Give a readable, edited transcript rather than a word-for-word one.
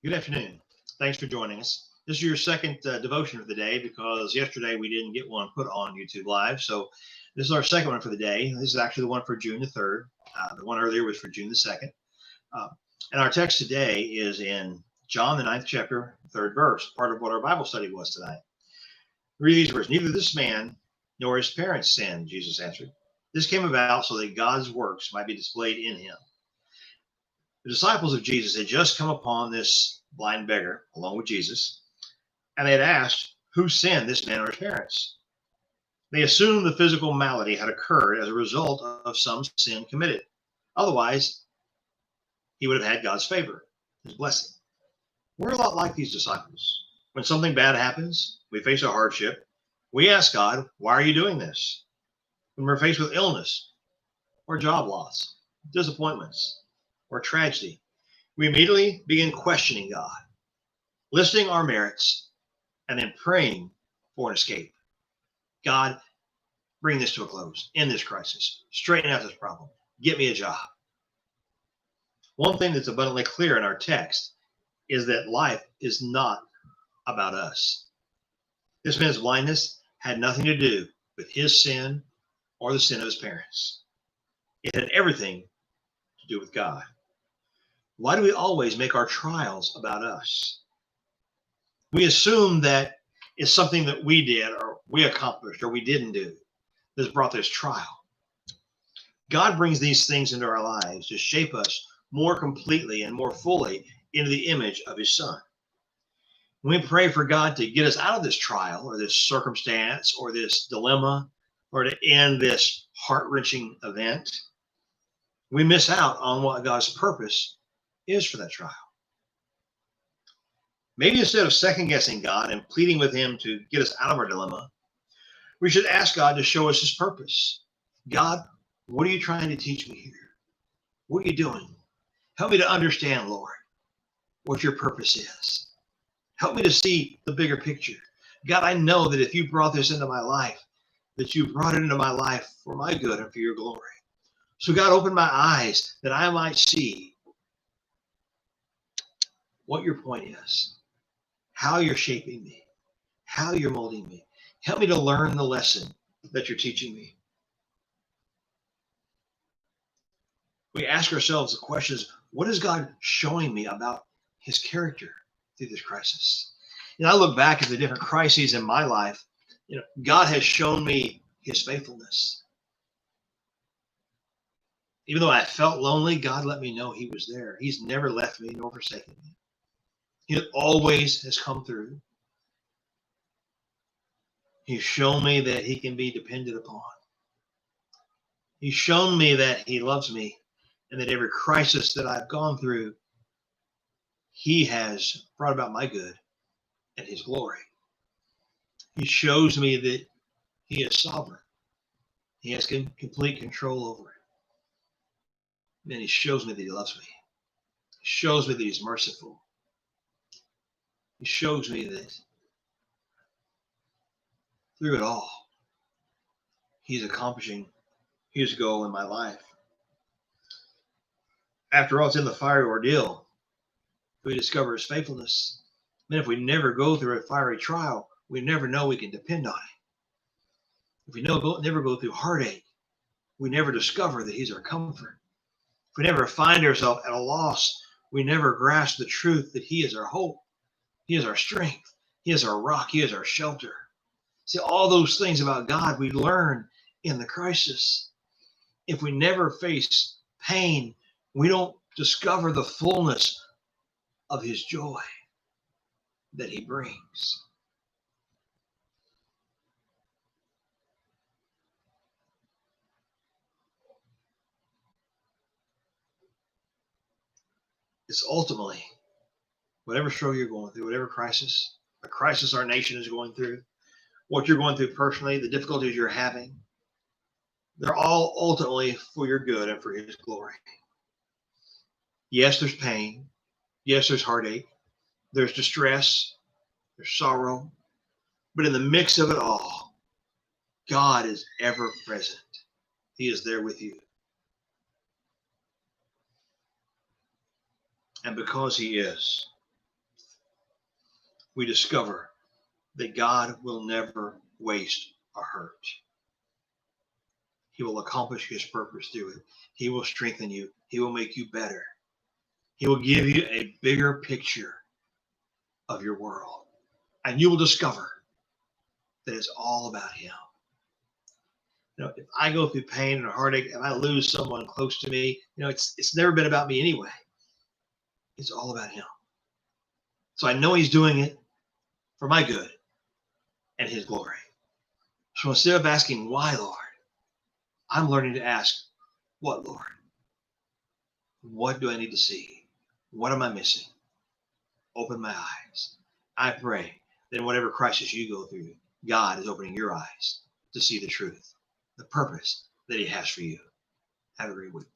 Good afternoon. Thanks for joining us. This is your second devotion of the day because yesterday we didn't get one put on YouTube Live. So this is our second one for the day. This is actually the one for June the 3rd. The one earlier was for June the 2nd. Uh, and our text today is in John, the ninth chapter, third verse, part of what our Bible study was tonight. Read these words. Neither this man nor his parents sinned, Jesus answered. This came about so that God's works might be displayed in him. The disciples of Jesus had just come upon this blind beggar along with Jesus, and they had asked, who sinned, this man or his parents? They assumed the physical malady had occurred as a result of some sin committed. Otherwise, he would have had God's favor, his blessing. We're a lot like these disciples. When something bad happens, we face a hardship, we ask God, why are you doing this? When we're faced with illness or job loss, disappointments, or tragedy, we immediately begin questioning God, listing our merits, and then praying for an escape. God, bring this to a close, end this crisis, straighten out this problem, get me a job. One thing that's abundantly clear in our text is that life is not about us. This man's blindness had nothing to do with his sin or the sin of his parents. It had everything to do with God. Why do we always make our trials about us? We assume that it's something that we did or we accomplished or we didn't do that's brought this trial. God brings these things into our lives to shape us more completely and more fully into the image of his Son. When we pray for God to get us out of this trial or this circumstance or this dilemma or to end this heart-wrenching event, we miss out on what God's purpose is for that trial. Maybe instead of second-guessing God and pleading with him to get us out of our dilemma, we should ask God to show us his purpose. God, what are you trying to teach me here? What are you doing? Help me to understand, Lord, what your purpose is. Help me to see the bigger picture. God, I know that if you brought this into my life, that you brought it into my life for my good and for your glory. So God, open my eyes that I might see what your point is, how you're shaping me, how you're molding me. Help me to learn the lesson that you're teaching me. We ask ourselves the questions, what is God showing me about his character through this crisis? I look back at the different crises in my life. God has shown me his faithfulness. Even though I felt lonely, God let me know he was there. He's never left me nor forsaken me. He always has come through. He's shown me that he can be depended upon. He's shown me that he loves me and that every crisis that I've gone through, he has brought about my good and his glory. He shows me that he is sovereign. He has complete control over it. And he shows me that he loves me. He shows me that he's merciful. He shows me that through it all, he's accomplishing his goal in my life. After all, it's in the fiery ordeal we discover his faithfulness. And if we never go through a fiery trial, we never know we can depend on him. If we never go through heartache, we never discover that he's our comfort. If we never find ourselves at a loss, we never grasp the truth that he is our hope. He is our strength. He is our rock. He is our shelter. See, all those things about God we learn in the crisis. If we never face pain, we don't discover the fullness of his joy that he brings. It's ultimately whatever struggle you're going through, whatever crisis, a crisis our nation is going through, what you're going through personally, the difficulties you're having, they're all ultimately for your good and for his glory. Yes, there's pain. Yes, there's heartache. There's distress. There's sorrow. But in the mix of it all, God is ever present. He is there with you. And because he is, we discover that God will never waste a hurt. He will accomplish his purpose through it. He will strengthen you. He will make you better. He will give you a bigger picture of your world. And you will discover that it's all about him. If I go through pain and heartache and I lose someone close to me, it's never been about me anyway. It's all about him. So I know he's doing it for my good and his glory. So instead of asking, why, Lord, I'm learning to ask, what, Lord? What do I need to see? What am I missing? Open my eyes. I pray that in whatever crisis you go through, God is opening your eyes to see the truth, the purpose that he has for you. Have a great week.